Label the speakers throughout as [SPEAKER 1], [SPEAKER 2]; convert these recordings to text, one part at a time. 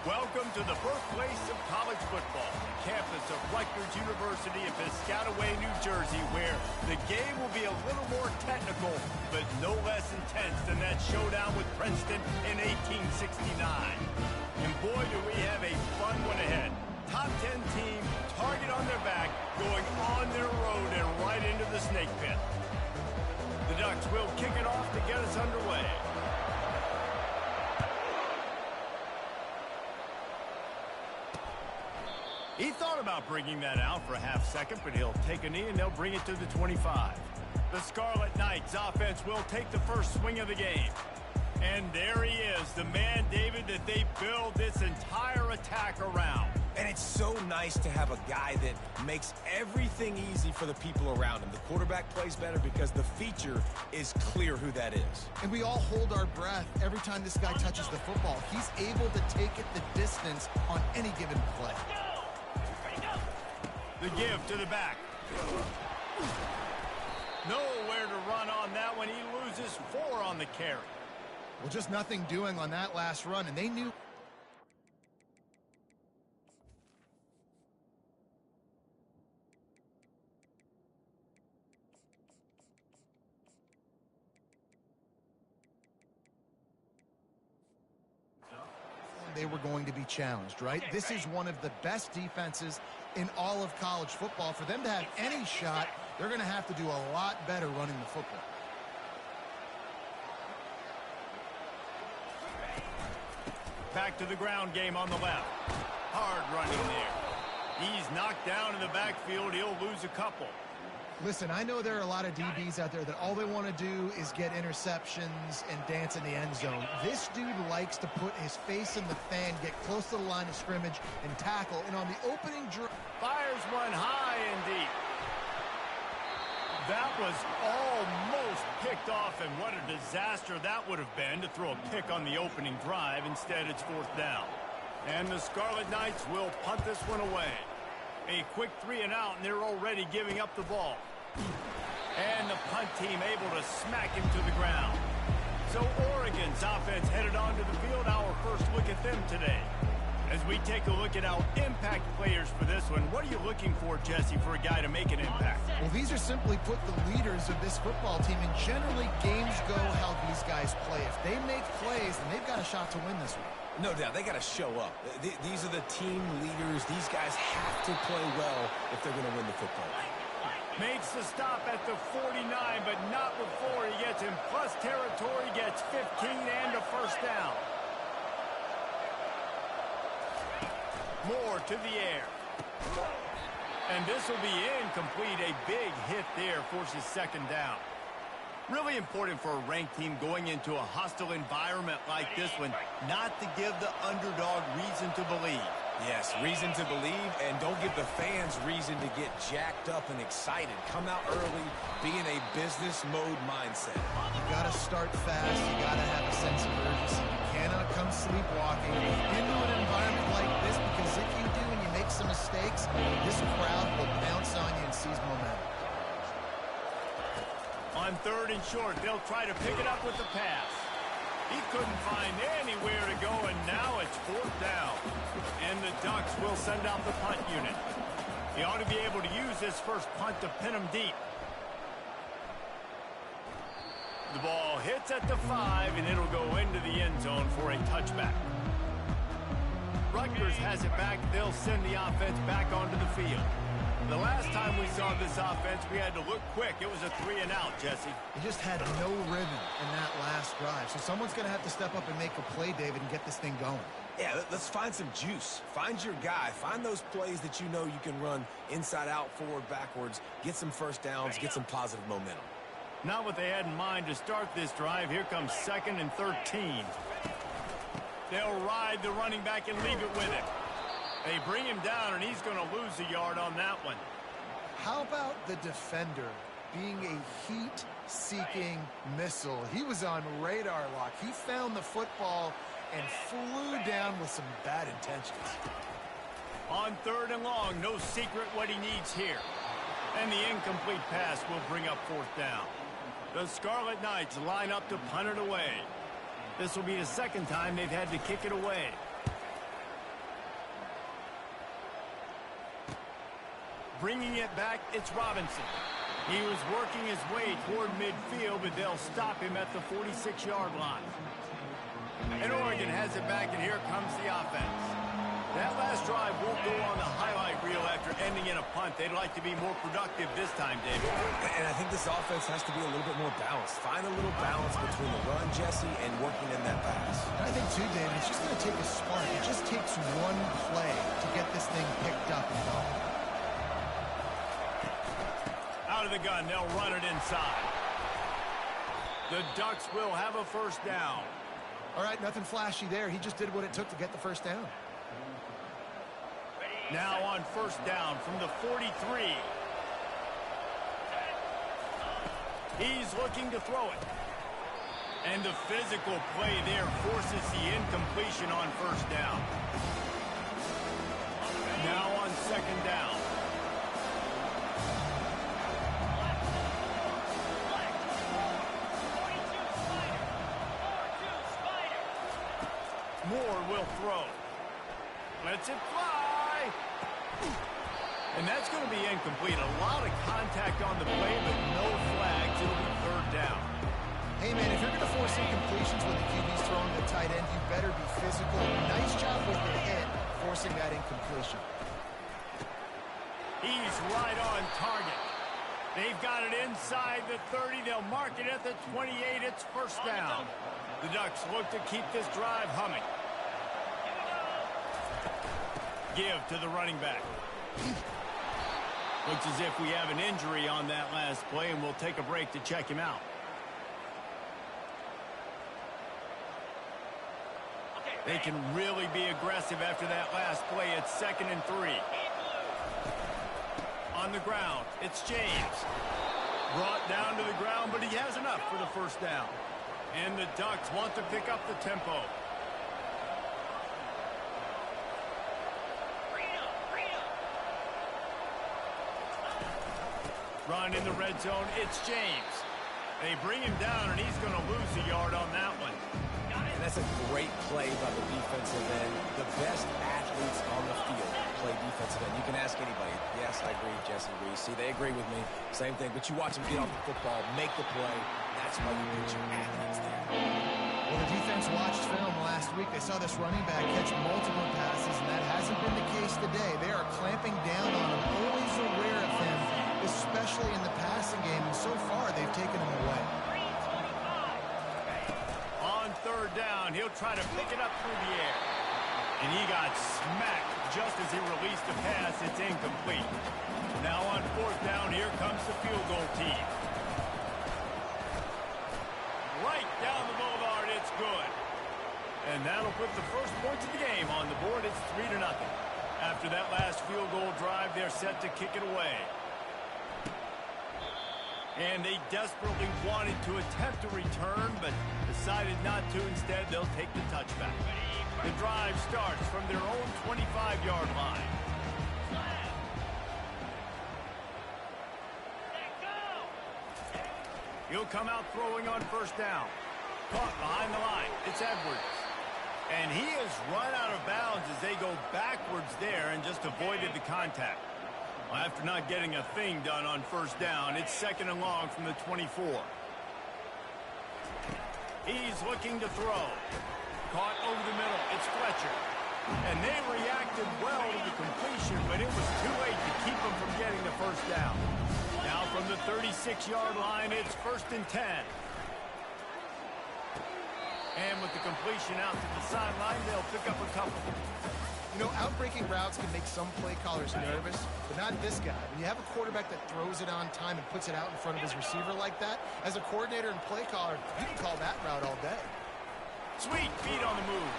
[SPEAKER 1] Welcome to the birthplace of college football, the campus of Rutgers University in Piscataway, New Jersey, where the game will be a little more technical, but no less intense than that showdown with Princeton in 1869. And boy, do we have a fun one ahead. Top 10 team, target on their back, going on their road and right into the snake pit. The Ducks will kick it off to get us underway. He thought about bringing that out for a half second, but he'll take a knee and they'll bring it to the 25. The Scarlet Knights offense will take the first swing of the game. And there he is, the man, David, that they build this entire attack around.
[SPEAKER 2] And it's so nice to have a guy that makes everything easy for the people around him. The quarterback plays better because the feature is clear who that is.
[SPEAKER 3] And we all hold our breath every time this guy touches the football. He's able to take it the distance on any given play.
[SPEAKER 1] The give to the back. Nowhere to run on that one. He loses 4 on the carry.
[SPEAKER 3] Well, just nothing doing on that last run, and they knew. They were going to be challenged, right? This is one of the best defenses in all of college football. For them to have any shot, they're going to have to do a lot better running the football.
[SPEAKER 1] Back to the ground game on the left. Hard running there. He's knocked down in the backfield. He'll lose a couple.
[SPEAKER 3] Listen, I know there are a lot of DBs out there that all they want to do is get interceptions and dance in the end zone. This dude likes to put his face in the fan, get close to the line of scrimmage, and tackle. And on the opening drive,
[SPEAKER 1] fires one high and deep. That was almost picked off, and what a disaster that would have been to throw a pick on the opening drive. Instead, it's 4th down. And the Scarlet Knights will punt this one away. A quick 3 and out, and they're already giving up the ball. And the punt team able to smack him to the ground. So Oregon's offense headed onto the field. Our first look at them today. As we take a look at our impact players for this one, what are you looking for, Jesse, for a guy to make an impact?
[SPEAKER 3] Well, these are simply put the leaders of this football team, and generally games go how these guys play. If they make plays, then they've got a shot to win this one.
[SPEAKER 2] No doubt, they got to show up. These are the team leaders. These guys have to play well if they're going to win the football.
[SPEAKER 1] Makes the stop at the 49, but not before he gets in plus territory, gets 15 and a first down. More to the air. And this will be incomplete. A big hit there forces 2nd down. Really important for a ranked team going into a hostile environment like this one, not to give the underdog reason to believe.
[SPEAKER 2] Yes, reason to believe, and don't give the fans reason to get jacked up and excited. Come out early, be in a business mode mindset.
[SPEAKER 3] You got to start fast. You got to have a sense of urgency. You cannot come sleepwalking into an environment like this, because if you do and you make some mistakes, this crowd will pounce on you and seize momentum.
[SPEAKER 1] On 3rd and short, they'll try to pick it up with the pass. He couldn't find anywhere to go, and now it's 4th down. And the Ducks will send out the punt unit. He ought to be able to use this first punt to pin him deep. The ball hits at the 5, and it'll go into the end zone for a touchback. Rutgers has it back. They'll send the offense back onto the field. The last time we saw this offense, we had to look quick. It was a 3 and out, Jesse.
[SPEAKER 3] He just had no rhythm in that last drive. So someone's going to have to step up and make a play, David, and get this thing going.
[SPEAKER 2] Yeah, let's find some juice. Find your guy. Find those plays that you know you can run inside out, forward, backwards. Get some first downs. Get some positive momentum.
[SPEAKER 1] Not what they had in mind to start this drive. Here comes 2nd and 13. They'll ride the running back and leave it with him. They bring him down, and he's going to lose a yard on that one.
[SPEAKER 3] How about the defender being a heat-seeking missile? He was on radar lock. He found the football and flew down with some bad intentions.
[SPEAKER 1] On 3rd and long, no secret what he needs here. And the incomplete pass will bring up 4th down. The Scarlet Knights line up to punt it away. This will be the 2nd time they've had to kick it away. Bringing it back, it's Robinson. He was working his way toward midfield, but they'll stop him at the 46-yard line. And Oregon has it back, and here comes the offense. That last drive won't go on the highlight reel after ending in a punt. They'd like to be more productive this time, David.
[SPEAKER 2] And I think this offense has to be a little bit more balanced. Find a little balance between the run, Jesse, and working in that pass.
[SPEAKER 3] I think, too, David, it's just going to take a spark. It just takes one play to get this thing picked up and going.
[SPEAKER 1] Out of the gun, they'll run it inside. The Ducks will have a first down.
[SPEAKER 3] All right, nothing flashy there. He just did what it took to get the first down.
[SPEAKER 1] Now on first down from the 43. He's looking to throw it. And the physical play there forces the incompletion on first down. Now on second down. Moore will throw. Lets it fly. And that's going to be incomplete. A lot of contact on the play, but no flags. It'll be third down.
[SPEAKER 3] Hey, man, if you're going to force incompletions when the QB's throwing the tight end, you better be physical. Nice job with the hit, forcing that incompletion.
[SPEAKER 1] He's right on target. They've got it inside the 30. They'll mark it at the 28. It's first down. The Ducks look to keep this drive humming. Give to the running back. Looks as if we have an injury on that last play, and we'll take a break to check him out. They can really be aggressive after that last play. It's 2nd and 3. On the ground, it's James. Brought down to the ground, but he has enough for the first down. And the Ducks want to pick up the tempo. Run in the red zone, it's James. They bring him down, and he's going to lose a yard on that one.
[SPEAKER 2] And that's a great play by the defensive end. The best athletes on the field play defensive end. You can ask anybody. Yes, I agree, Jesse Reese. See, they agree with me. Same thing. But you watch them get off the football, make the play. That's why you put your athletes there.
[SPEAKER 3] Well, the defense watched film last week. They saw this running back catch multiple passes, and that hasn't been the case today. They are clamping down on him, always aware of him, especially in the passing game. And so far, they've taken him away.
[SPEAKER 1] On third down, he'll try to pick it up through the air. And he got smacked just as he released the pass. It's incomplete. Now on fourth down, here comes the field goal team. Right down the boulevard, it's good. And that'll put the first points of the game on the board. It's 3-0. After that last field goal drive, they're set to kick it away. And they desperately wanted to attempt a return, but decided not to. Instead, they'll take the touchback. The drive starts from their own 25-yard line. He'll come out throwing on first down. Caught behind the line. It's Edwards. And he has run out of bounds as they go backwards there and just avoided the contact. After not getting a thing done on first down, it's 2nd and long from the 24. He's looking to throw. Caught over the middle. It's Fletcher. And they reacted well to the completion, but it was too late to keep them from getting the first down. Now from the 36-yard line, it's 1st and 10. And with the completion out to the sideline, they'll pick up a couple.
[SPEAKER 3] You know, outbreaking routes can make some play callers nervous, but not this guy. When you have a quarterback that throws it on time and puts it out in front of his receiver like that, as a coordinator and play caller, you can call that route all day.
[SPEAKER 1] Sweet feet on the move.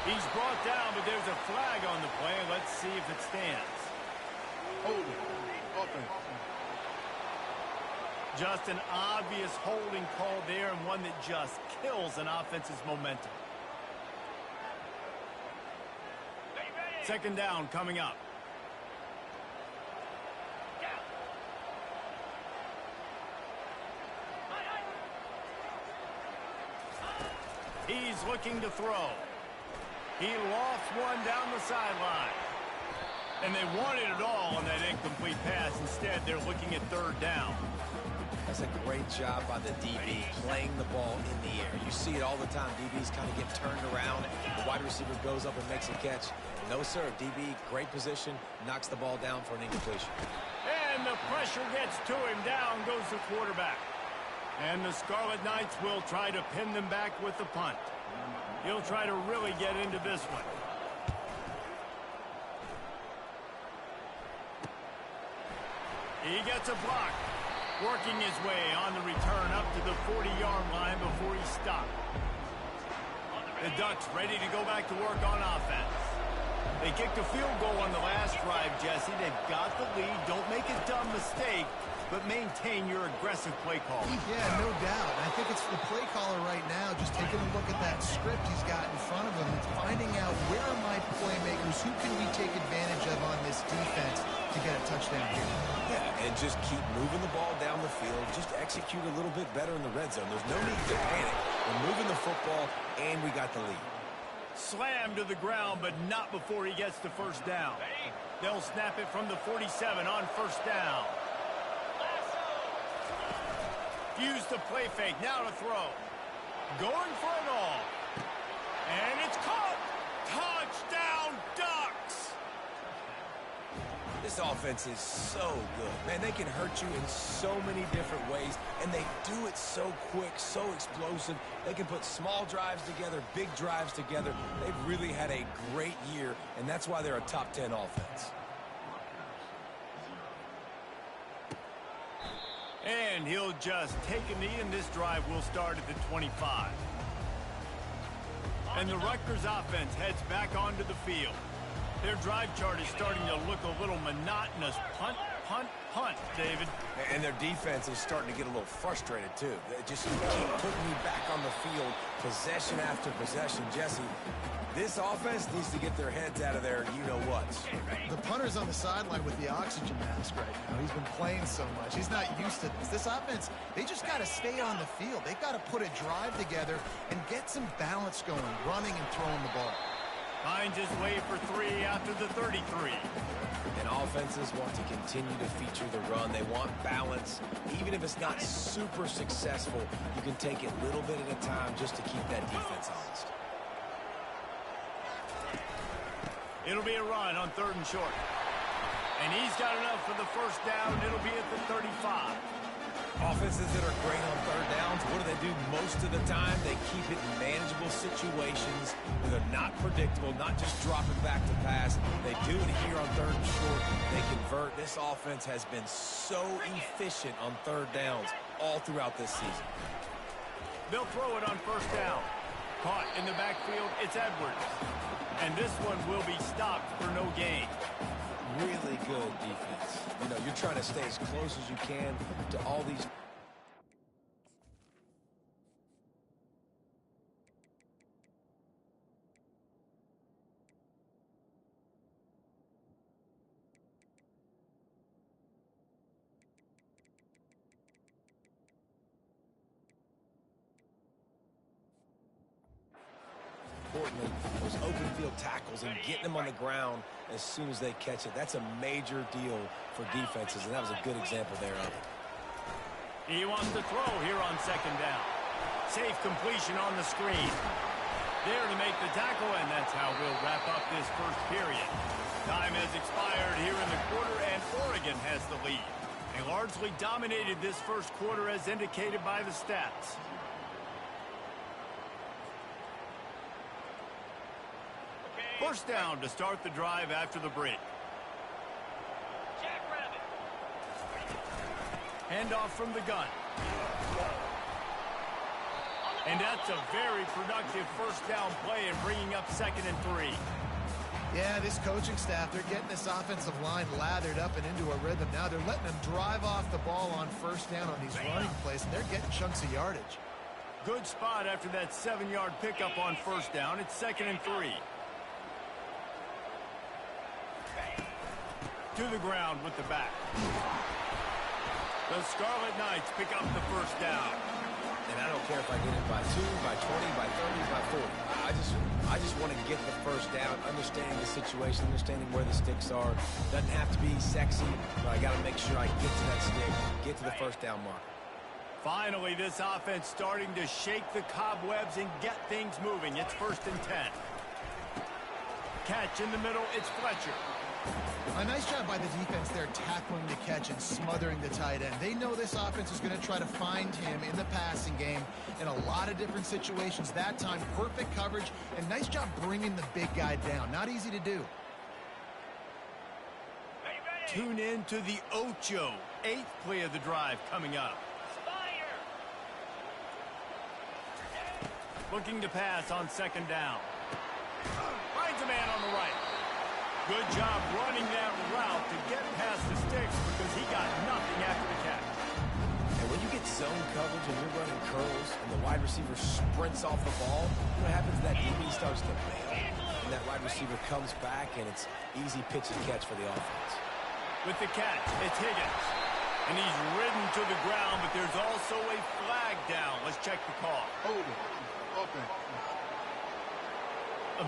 [SPEAKER 1] He's brought down, but there's a flag on the play. Let's see if it stands. Just an obvious holding call there, and one that just kills an offense's momentum. 2nd down coming up. He's looking to throw. He lost one down the sideline. And they wanted it all on that incomplete pass. Instead, they're looking at third down.
[SPEAKER 2] That's a great job by the DB playing the ball in the air. You see it all the time. DBs kind of get turned around. The wide receiver goes up and makes a catch. No, sir. DB, great position, knocks the ball down for an incompletion.
[SPEAKER 1] And the pressure gets to him. Down goes the quarterback. And the Scarlet Knights will try to pin them back with the punt. He'll try to really get into this one. He gets a block. Working his way on the return up to the 40-yard line before he stopped. The Ducks ready to go back to work on offense. They kicked a field goal on the last drive, Jesse. They've got the lead. Don't make a dumb mistake, but maintain your aggressive play call.
[SPEAKER 3] Yeah, no doubt. I think it's the play caller right now just taking a look at that script he's got in front of him and finding out where are my playmakers, who can we take advantage of on this defense to get a touchdown here.
[SPEAKER 2] Yeah, and just keep moving the ball down the field. Just execute a little bit better in the red zone. There's no need to panic. We're moving the football, and we got the lead.
[SPEAKER 1] Slammed to the ground, but not before he gets to first down. They'll snap it from the 47 on first down. Use the play fake, now to throw. Going for it all. And it's caught. Touchdown, Ducks!
[SPEAKER 2] This offense is so good. Man, they can hurt you in so many different ways, and they do it so quick, so explosive. They can put small drives together, big drives together. They've really had a great year, and that's why they're a top 10 offense.
[SPEAKER 1] And he'll just take a knee, and this drive will start at the 25. And the Rutgers offense heads back onto the field. Their drive chart is starting to look a little monotonous. Punt, punt, punt, David.
[SPEAKER 2] And their defense is starting to get a little frustrated, too. They just keep putting me back on the field, possession after possession. Jesse, this offense needs to get their heads out of there, you-know-what.
[SPEAKER 3] The punter's on the sideline with the oxygen mask right now. He's been playing so much. He's not used to this. This offense, they just got to stay on the field. They've got to put a drive together and get some balance going, running and throwing the ball.
[SPEAKER 1] Finds his way for 3 after the 33.
[SPEAKER 2] And offenses want to continue to feature the run. They want balance. Even if it's not super successful, you can take it a little bit at a time just to keep that defense honest.
[SPEAKER 1] It'll be a run on 3rd and short. And he's got enough for the first down. It'll be at the 35.
[SPEAKER 2] Offenses that are great on 3rd downs, what do? Most of the time, they keep it in manageable situations where they're not predictable, not just dropping back to pass. They do it here on 3rd and short. They convert. This offense has been so efficient on 3rd downs all throughout this season.
[SPEAKER 1] They'll throw it on first down. Caught in the backfield, it's Edwards. And this one will be stopped for no gain.
[SPEAKER 2] Really good defense. You know, you're trying to stay as close as you can to all these. Importantly, those open field tackles and getting them on the ground as soon as they catch it. That's a major deal for defenses, and that was a good example there of it.
[SPEAKER 1] He wants to throw here on 2nd down. Safe completion on the screen. There to make the tackle, and that's how we'll wrap up this first period. Time has expired here in the quarter, and Oregon has the lead. They largely dominated this first quarter as indicated by the stats. First down to start the drive after the break. Handoff from the gun. And that's a very productive first down play and bringing up 2nd and 3.
[SPEAKER 3] Yeah, this coaching staff, they're getting this offensive line lathered up and into a rhythm. Now they're letting them drive off the ball on first down on these running plays, and they're getting chunks of yardage.
[SPEAKER 1] Good spot after that 7-yard pickup on first down. It's 2nd and 3. To the ground with the back. The Scarlet Knights pick up the first down.
[SPEAKER 2] And I don't care if I get it by 2, by 20, by 30, by 40. I just I just want to get the first down, understanding the situation, understanding where the sticks are. Doesn't have to be sexy, but I got to make sure I get to that stick, get to the first down mark.
[SPEAKER 1] Finally, this offense starting to shake the cobwebs and get things moving. It's 1st and 10. Catch in the middle, it's Fletcher.
[SPEAKER 3] A nice job by the defense there tackling the catch and smothering the tight end. They know this offense is going to try to find him in the passing game in a lot of different situations. That time, perfect coverage, and nice job bringing the big guy down. Not easy to do.
[SPEAKER 1] Tune in to the Ocho, 8th play of the drive coming up. Looking to pass on 2nd down. Finds a man on the right. Good job running that route to get past the sticks because he got nothing after the catch.
[SPEAKER 2] And when you get zone coverage and you're running curls and the wide receiver sprints off the ball, what happens is that DB starts to bail. And that wide receiver comes back, and it's easy pitch and catch for the offense.
[SPEAKER 1] With the catch, it's Higgins. And he's ridden to the ground, but there's also a flag down. Let's check the call.
[SPEAKER 4] Hold it. Okay.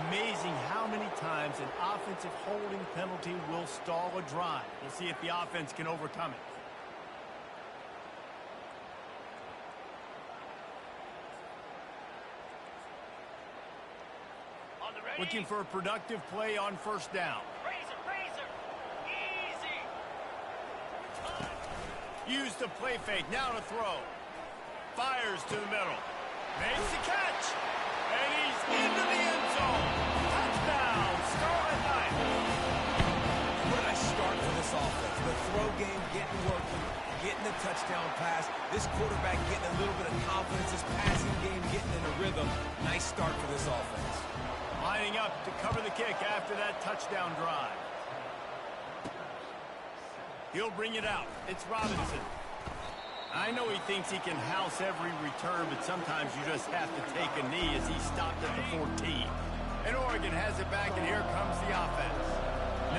[SPEAKER 1] Amazing how many times an offensive holding penalty will stall a drive. We'll see if the offense can overcome it. Looking for a productive play on 1st down. Easy. Use the play fake. Now to throw. Fires to the middle. Makes the catch. And he's into the end zone. Touchdown, Scarlet Knights.
[SPEAKER 2] What a start for this offense. The throw game getting working, getting the touchdown pass. This quarterback getting a little bit of confidence. This passing game getting in a rhythm. Nice start for this offense.
[SPEAKER 1] Lining up to cover the kick after that touchdown drive. He'll bring it out. It's Robinson. I know he thinks he can house every return, but sometimes you just have to take a knee as he stopped at the 14. And Oregon has it back, and here comes the offense.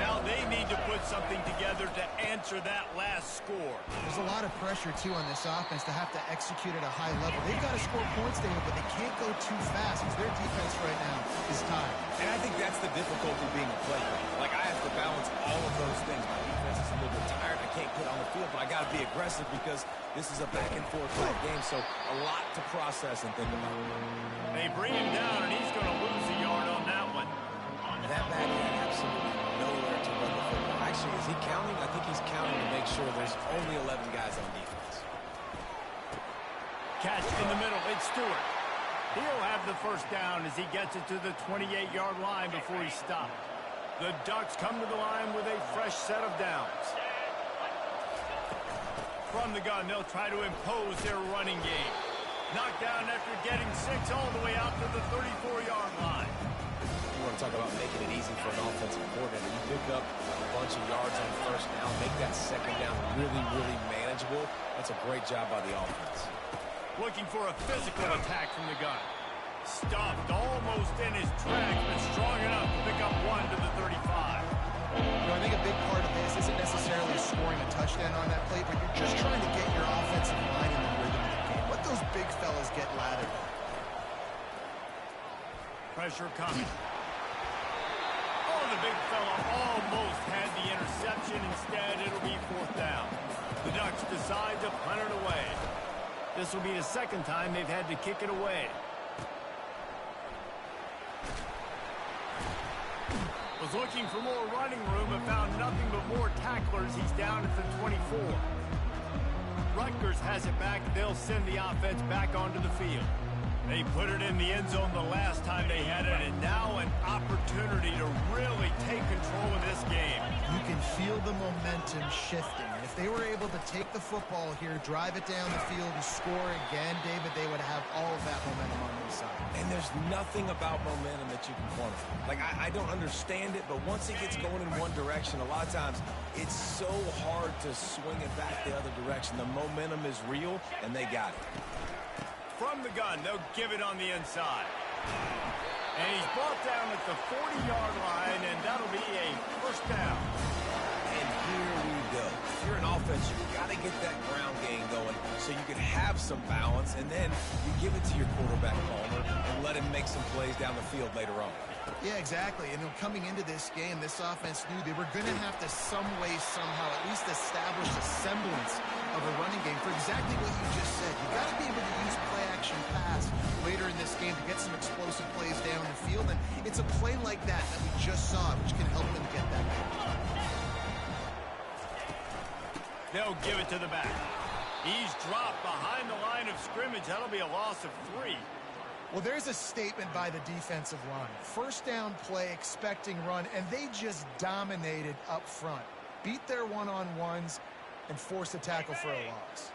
[SPEAKER 1] Now they need to put something together to answer that last score.
[SPEAKER 3] There's a lot of pressure, too, on this offense to have to execute at a high level. They've got to score points, David, but they can't go too fast because their defense right now is tired.
[SPEAKER 2] And I think that's the difficulty being a playmaker. Like, I have to balance all of those things. My defense is a little bit tired. I can't put on the field, but I got to be aggressive because this is a back-and-forth type game, so a lot to process and think about.
[SPEAKER 1] They bring him down, and he's going to lose a yard on that one.
[SPEAKER 2] That back had absolutely nowhere to run the football. Actually, is he counting? I think he's counting to make sure there's only 11 guys on defense.
[SPEAKER 1] Catch in the middle. It's Stewart. He'll have the 1st down as he gets it to the 28-yard line before he's stopped. The Ducks come to the line with a fresh set of downs. From the gun, they'll try to impose their running game. Knocked down after getting 6 all the way out to the 34-yard line.
[SPEAKER 2] You want to talk about making it easy for an offensive coordinator. You pick up a bunch of yards on 1st down, make that 2nd down really, really manageable. That's a great job by the offense.
[SPEAKER 1] Looking for a physical attack from the gun. Stopped almost in his tracks, but strong enough to pick up 1 to the 35.
[SPEAKER 3] I think a big part of this isn't necessarily scoring a touchdown on that play, but you're just trying to get your offensive line in the rhythm of the game. Let those big fellas get lathered.
[SPEAKER 1] Pressure coming. Oh, the big fella almost had the interception. Instead, it'll be 4th down. The Ducks decide to punt it away. This will be the 2nd time they've had to kick it away. Was looking for more running room but found nothing but more tacklers. He's down at the 24. Rutgers has it back. They'll send the offense back onto the field. They put it in the end zone the last time they had it, and now an opportunity to really take control of this game.
[SPEAKER 3] You can feel the momentum shifting. And if they were able to take the football here, drive it down the field, and score again, David, they would have all of that momentum on their side.
[SPEAKER 2] And there's nothing about momentum that you can quantify. Like, I don't understand it, but once it gets going in one direction, a lot of times it's so hard to swing it back the other direction. The momentum is real, and they got it.
[SPEAKER 1] From the gun, they'll give it on the inside. And he's brought down at the 40-yard line, and that'll be a 1st down.
[SPEAKER 2] And here we go. If you're an offense, offense, you got to get that ground game going so you can have some balance, and then you give it to your quarterback, Palmer, and let him make some plays down the field later on.
[SPEAKER 3] Yeah, exactly. And coming into this game, this offense knew they were going to have to some way, somehow, at least establish a semblance of a running game for exactly what you just said. You got to be able to use play-action pass later in this game to get some explosive plays down the field, and it's a play like that we just saw, which can help them get that going.
[SPEAKER 1] They'll give it to the back. He's dropped behind the line of scrimmage. That'll be a loss of 3.
[SPEAKER 3] Well, there's a statement by the defensive line. First down play, expecting run, and they just dominated up front. Beat their one-on-ones and forced a tackle for a loss.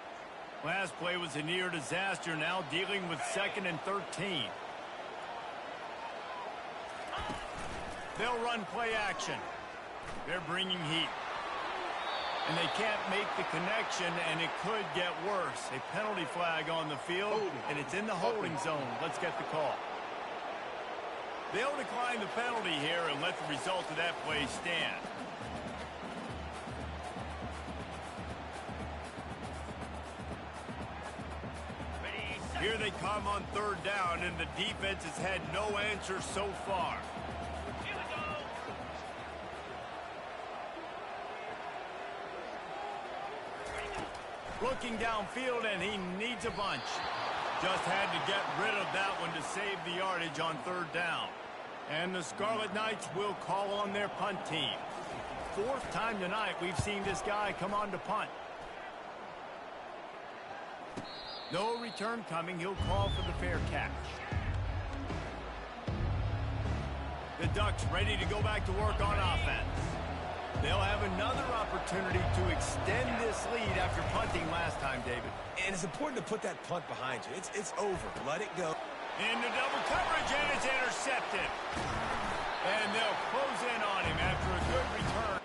[SPEAKER 1] Last play was a near disaster, now dealing with 2nd and 13. They'll run play action. They're bringing heat. And they can't make the connection, and it could get worse. A penalty flag on the field, and it's in the holding zone. Let's get the call. They'll decline the penalty here and let the result of that play stand. Here they come on 3rd down, and the defense has had no answer so far. Looking downfield, and he needs a bunch. Just had to get rid of that one to save the yardage on 3rd down. And the Scarlet Knights will call on their punt team. 4th time tonight we've seen this guy come on to punt. No return coming. He'll call for the fair catch. The Ducks ready to go back to work on offense. They'll have another opportunity to extend this lead after punting last time, David.
[SPEAKER 2] And it's important to put that punt behind you. It's over. Let it go.
[SPEAKER 1] Into double coverage, and it's intercepted. And they'll close in on him after a good return.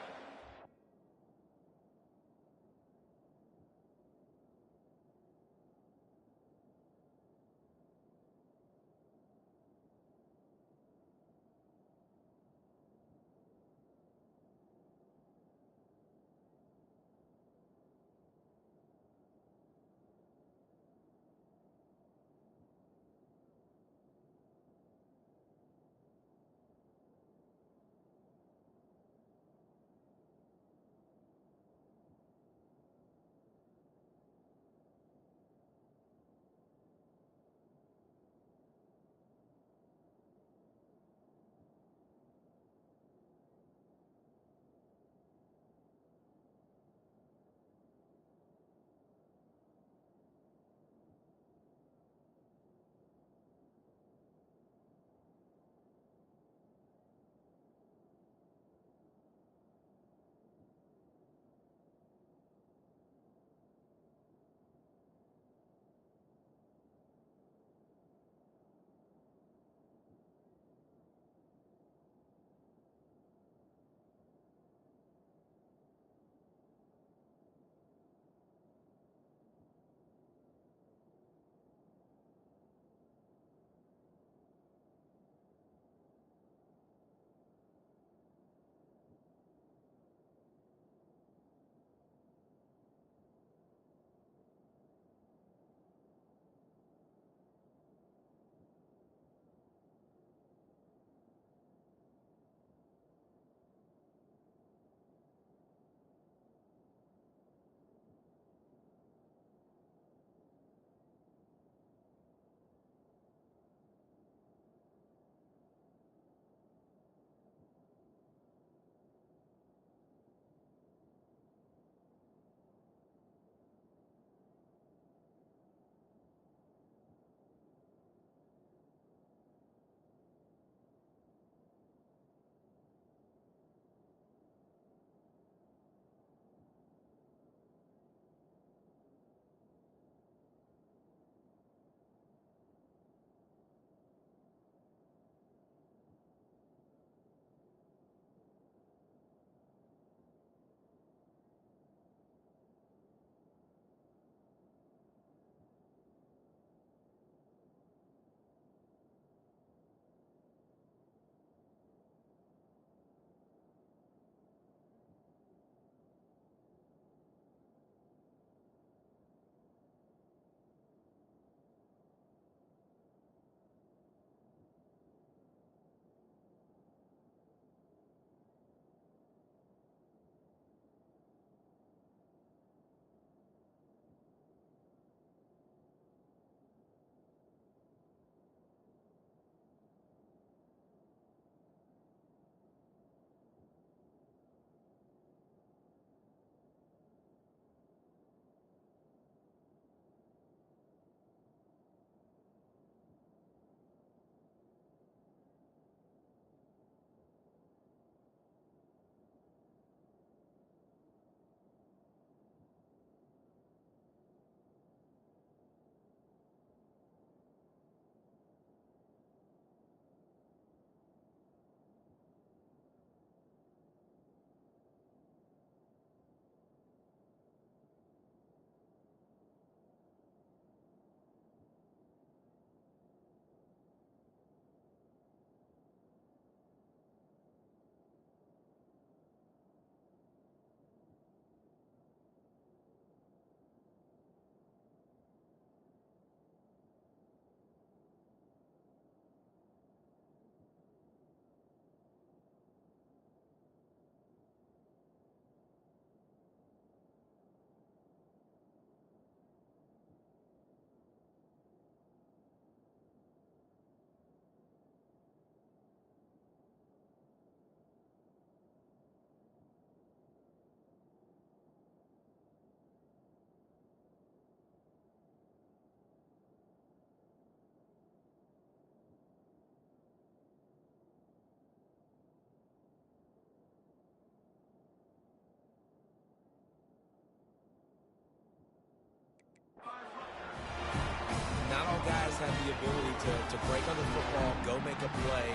[SPEAKER 2] the ability to break on the football, go make a play,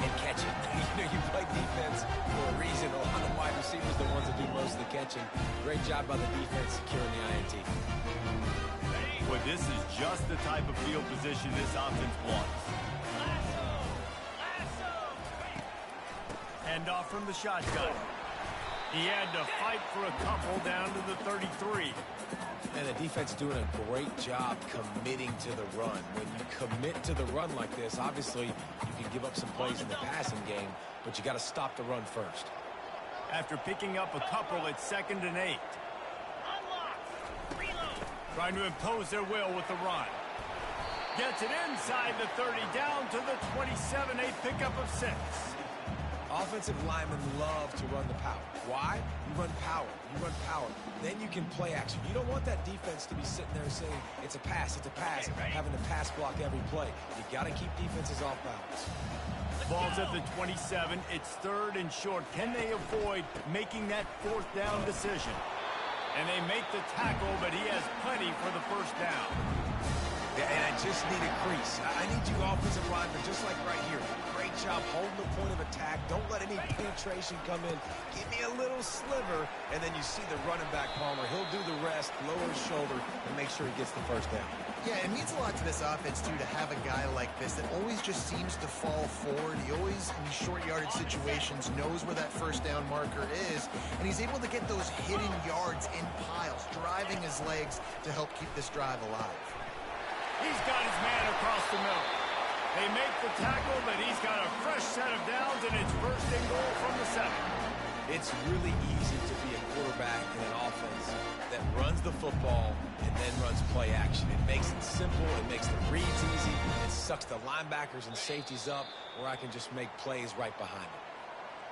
[SPEAKER 2] and catch it. You play defense for a reason. A lot of wide receivers are the ones that do most of the catching. Great job by the defense securing the INT.
[SPEAKER 1] Well, this is just the type of field position this offense wants. Hand off from the shotgun. He had to fight for a couple down to the 33.
[SPEAKER 2] And the defense doing a great job committing to the run. When you commit to the run like this, obviously you can give up some plays in the passing game, but you got to stop the run first.
[SPEAKER 1] After picking up a couple, it's 2nd and 8. Trying to impose their will with the run. Gets it inside the 30, down to the 27, a pickup of 6.
[SPEAKER 2] Offensive linemen love to run the power. Why? You run power. You run power. Then you can play action. You don't want that defense to be sitting there saying, it's a pass, having to pass block every play. You got to keep defenses off balance.
[SPEAKER 1] Ball's at the 27. It's 3rd and short. Can they avoid making that 4th down decision? And they make the tackle, but he has plenty for the 1st down.
[SPEAKER 2] Yeah, and I just need a crease. I need you offensive linemen, just like right here. Great job holding the point of attack. Don't let any penetration come in. Give me a little sliver, and then you see the running back, Palmer. He'll do the rest, lower his shoulder, and make sure he gets the 1st down.
[SPEAKER 3] Yeah, it means a lot to this offense, too, to have a guy like this that always just seems to fall forward. He always, in these short yardage situations, knows where that 1st down marker is, and he's able to get those hidden yards in piles, driving his legs to help keep this drive alive.
[SPEAKER 1] He's got his man across the middle. They make the tackle, but he's got a fresh set of downs, and it's 1st and goal from the 7.
[SPEAKER 2] It's really easy to be a quarterback in an offense that runs the football and then runs play action. It makes it simple. It makes the reads easy. It sucks the linebackers and safeties up where I can just make plays right behind them.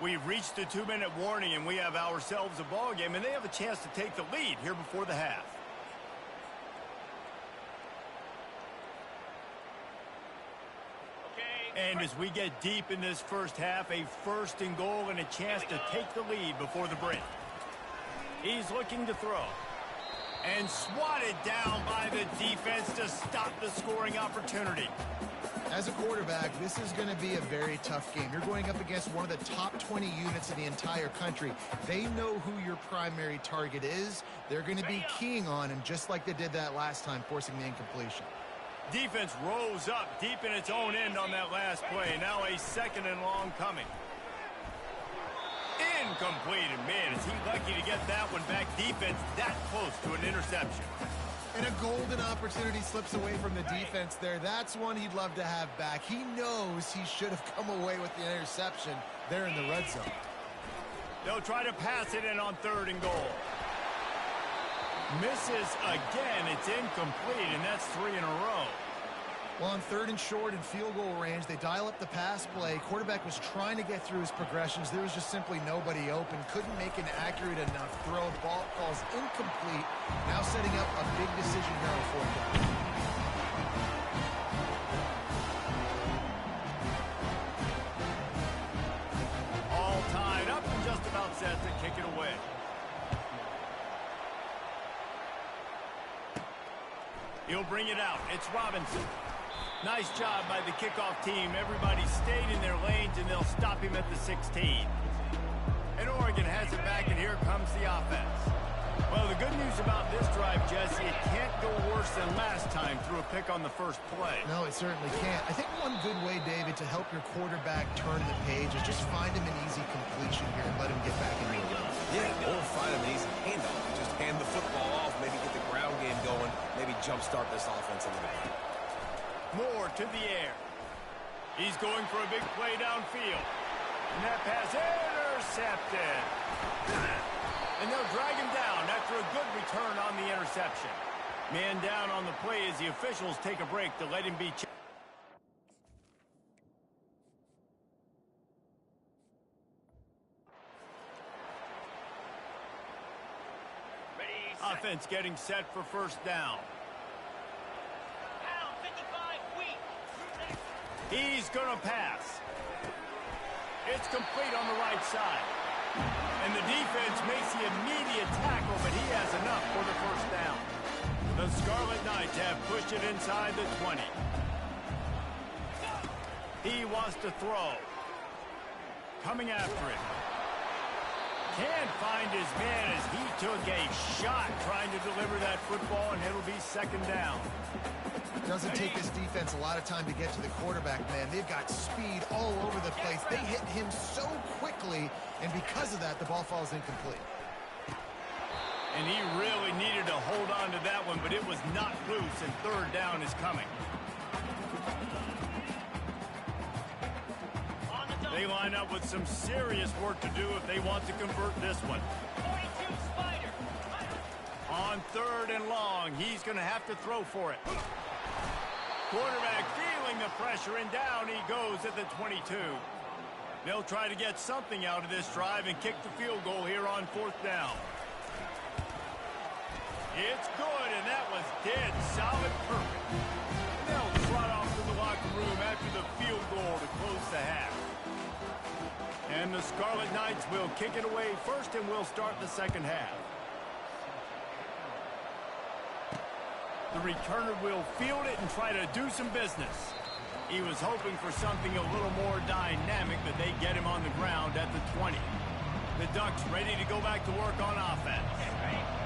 [SPEAKER 1] We've reached the 2-minute warning, and we have ourselves a ball game, and they have a chance to take the lead here before the half. And as we get deep in this 1st half, a 1st and goal and a chance to take the lead before the break. He's looking to throw. And swatted down by the defense to stop the scoring opportunity.
[SPEAKER 3] As a quarterback, this is going to be a very tough game. You're going up against one of the top 20 units in the entire country. They know who your primary target is. They're going to be keying on him just like they did that last time, forcing the incompletion.
[SPEAKER 1] Defense rose up deep in its own end on that last play. Now a 2nd and long coming. Incomplete. And man, is he lucky to get that one back. Defense that close to an interception.
[SPEAKER 3] And a golden opportunity slips away from the defense there. That's one he'd love to have back. He knows he should have come away with the interception there in the red zone.
[SPEAKER 1] They'll try to pass it in on 3rd and goal. Misses again. It's incomplete, and that's 3 in a row.
[SPEAKER 3] Well, on 3rd and short and field goal range, they dial up the pass play. Quarterback was trying to get through his progressions. There was just simply nobody open. Couldn't make an accurate enough throw. The ball falls incomplete. Now setting up a big decision here on 4th down.
[SPEAKER 1] All tied up and just about set to kick it away. He'll bring it out. It's Robinson. Nice job by the kickoff team. Everybody stayed in their lanes, and they'll stop him at the 16. And Oregon has it back, and here comes the offense. Well, the good news about this drive, Jesse, it can't go worse than last time through a pick on the 1st play.
[SPEAKER 3] No, it certainly can't. I think one good way, David, to help your quarterback turn the page is just find him an easy completion here and let him get back into the run.
[SPEAKER 2] Yeah, or find him an easy handoff. Just hand the football off, maybe get the ground game going, maybe jumpstart this offense a little bit.
[SPEAKER 1] Moore to the air. He's going for a big play downfield. And that pass intercepted. And they'll drag him down after a good return on the interception. Man down on the play as the officials take a break to let him be checked. Offense getting set for 1st down. He's going to pass. It's complete on the right side. And the defense makes the immediate tackle, but he has enough for the 1st down. The Scarlet Knights have pushed it inside the 20. He wants to throw. Coming after it. Can't find his man as he took a shot trying to deliver that football, and it'll be second down.
[SPEAKER 3] Doesn't take this defense a lot of time to get to the quarterback, man. They've got speed all over the place. They hit him so quickly, and because of that, the ball falls incomplete.
[SPEAKER 1] And he really needed to hold on to that one, but it was not loose, and third down is coming. They line up with some serious work to do if they want to convert this one.
[SPEAKER 5] 42 Spider.
[SPEAKER 1] On third and long, he's going to have to throw for it. Quarterback feeling the pressure, and down he goes at the 22. They'll try to get something out of this drive and kick the field goal here on fourth down. It's good, and that was dead solid perfect. They'll trot off to the locker room after the field goal to close the half. And the Scarlet Knights will kick it away first, and we'll start the second half. The returner will field it and try to do some business. He was hoping for something a little more dynamic, but they get him on the ground at the 20. The Ducks ready to go back to work on offense.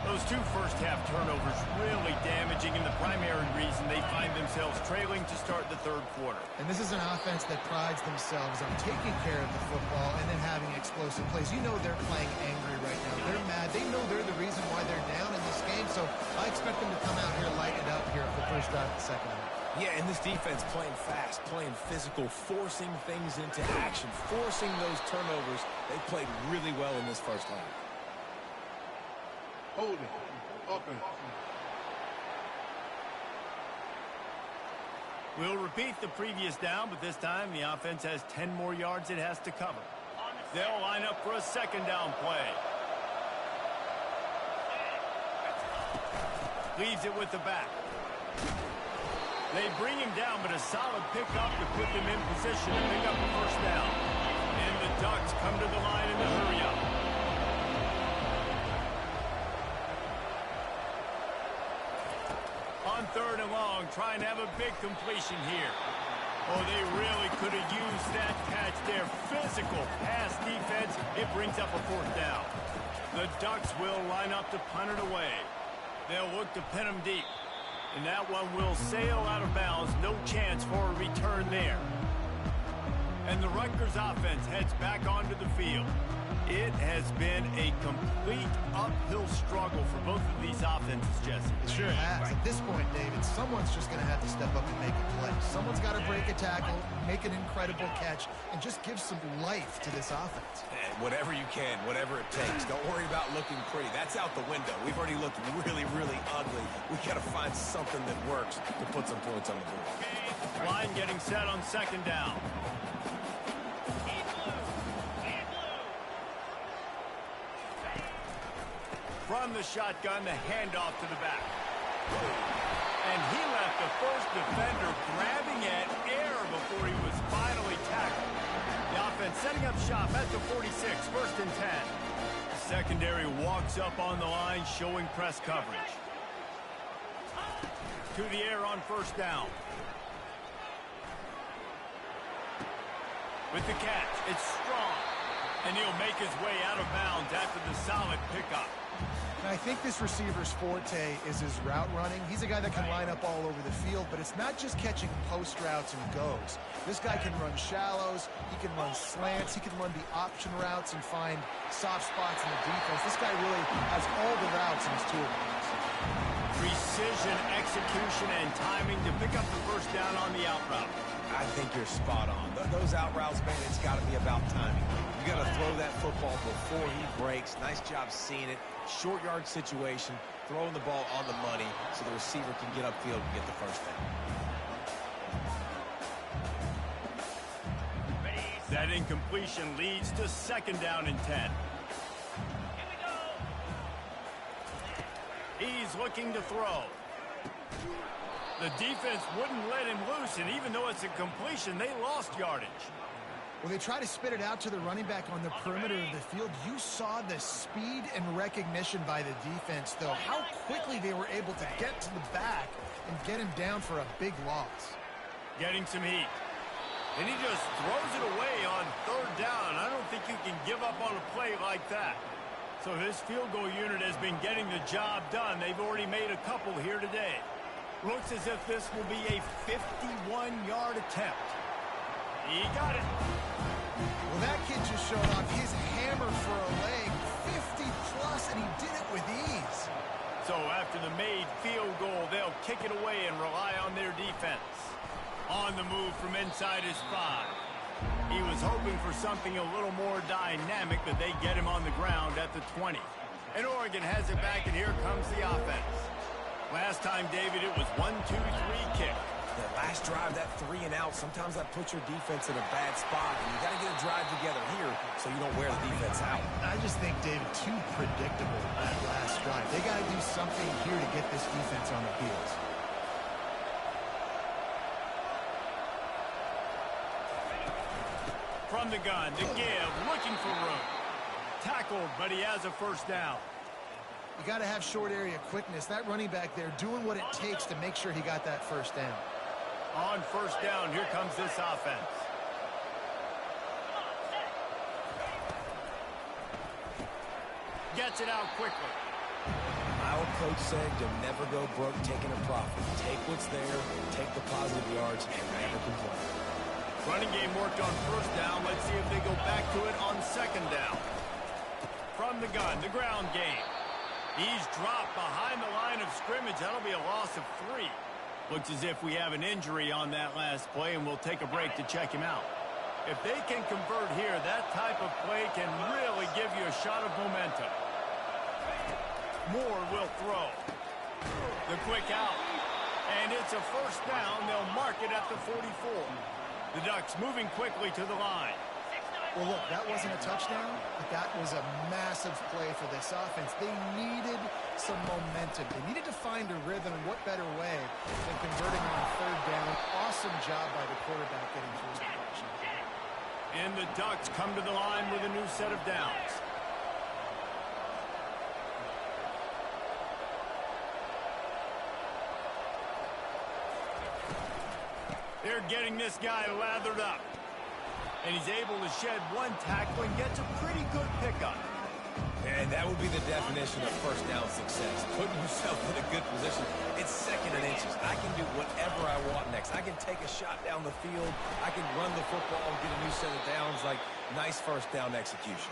[SPEAKER 1] Those two first-half turnovers really damaging, and the primary reason they find themselves trailing to start the third quarter.
[SPEAKER 3] And this is an offense that prides themselves on taking care of the football and then having explosive plays. You know they're playing angry right now. They're mad. They know they're the reason why they're down in this game, so I expect them to come out here lighten it up here for the first drive of the second half.
[SPEAKER 2] Yeah, and this defense playing fast, playing physical, forcing things into action, forcing those turnovers. They played really well in this first half.
[SPEAKER 4] Holding. Offense.
[SPEAKER 1] We'll repeat the previous down, but this time the offense has 10 more yards it has to cover. They'll line up for a second down play. Leaves it with the back. They bring him down, but a solid pickup to put them in position to pick up the first down. And the Ducks come to the line in the hurry-up. On third and long, trying to have a big completion here. Oh, they really could have used that catch there. Physical pass defense. It brings up a fourth down. The Ducks will line up to punt it away. They'll look to pin him deep. And that one will sail out of bounds. No chance for a return there. And the Rutgers offense heads back onto the field. It has been a complete uphill struggle for both of these offenses, Jesse.
[SPEAKER 3] It sure has. At this point, David, someone's just going to have to step up and make a play. Someone's got to break a tackle, make an incredible catch, and just give some life to this offense.
[SPEAKER 2] And whatever you can, whatever it takes. Don't worry about looking pretty. That's out the window. We've already looked really, really ugly. We got to find something that works to put some points on the board.
[SPEAKER 1] Line getting set on second down. From the shotgun, the handoff to the back. And he left the first defender grabbing at air before he was finally tackled. The offense setting up shop at the 46, first and 10. The secondary walks up on the line, showing press coverage. To the air on first down. With the catch, it's strong. And he'll make his way out of bounds after the solid pickup.
[SPEAKER 3] Now, I think this receiver's forte is his route running. He's a guy that can line up all over the field, but it's not just catching post routes and goes. This guy can run shallows, he can run slants, he can run the option routes and find soft spots in the defense. This guy really has all the routes in his toolbox.
[SPEAKER 1] Precision, execution, and timing to pick up the first down on the out route.
[SPEAKER 2] I think you're spot on. Those out routes, man, it's got to be about timing. You got to throw that football before he breaks. Nice job seeing it. Short yard situation, throwing the ball on the money so the receiver can get upfield and get the first down.
[SPEAKER 1] That incompletion leads to second down and 10. He's looking to throw. The defense wouldn't let him loose, and even though it's a completion, they lost yardage.
[SPEAKER 3] Well, they try to spit it out to the running back on the perimeter of the field. You saw the speed and recognition by the defense, though. How quickly they were able to get to the back and get him down for a big loss.
[SPEAKER 1] Getting some heat. And he just throws it away on third down. I don't think you can give up on a play like that. So his field goal unit has been getting the job done. They've already made a couple here today. Looks as if this will be a 51-yard attempt. He got it.
[SPEAKER 3] Well, that kid just showed off his hammer for a leg, 50-plus, and he did it with ease.
[SPEAKER 1] So after the made field goal, they'll kick it away and rely on their defense. On the move from inside his 5. He was hoping for something a little more dynamic, but they get him on the ground at the 20. And Oregon has it back, and here comes the offense. Last time, David, it was 1-2-3 kick.
[SPEAKER 2] That last drive, that 3 and out, sometimes that puts your defense in a bad spot, and you got to get a drive together here so you don't wear the defense out.
[SPEAKER 3] I just think, David, too predictable that last drive. They got to do something here to get this defense on their heels.
[SPEAKER 1] From the gun, to give, looking for room. Tackled, but he has a first down.
[SPEAKER 3] You got to have short area quickness. That running back there doing what it takes to make sure he got that first down.
[SPEAKER 1] On first down, here comes this offense. Gets it out quickly.
[SPEAKER 2] My old coach said you'll never go broke taking a profit. Take what's there, take the positive yards, and never complain.
[SPEAKER 1] Running game worked on first down. Let's see if they go back to it on second down. From the gun, the ground game. He's dropped behind the line of scrimmage. That'll be a loss of 3. Looks as if we have an injury on that last play, and we'll take a break to check him out. If they can convert here, that type of play can really give you a shot of momentum. Moore will throw. The quick out. And it's a first down. They'll mark it at the 44. The Ducks moving quickly to the line.
[SPEAKER 3] Well, look, that wasn't a touchdown, but that was a massive play for this offense. They needed some momentum. They needed to find a rhythm, and what better way than converting on third down. Awesome job by the quarterback getting through his production.
[SPEAKER 1] And the Ducks come to the line with a new set of downs. They're getting this guy lathered up. And he's able to shed one tackle and gets a pretty good pickup.
[SPEAKER 2] And that would be the definition of first down success. Putting yourself in a good position. It's second and inches. I can do whatever I want next. I can take a shot down the field. I can run the football and get a new set of downs. Like, nice first down execution.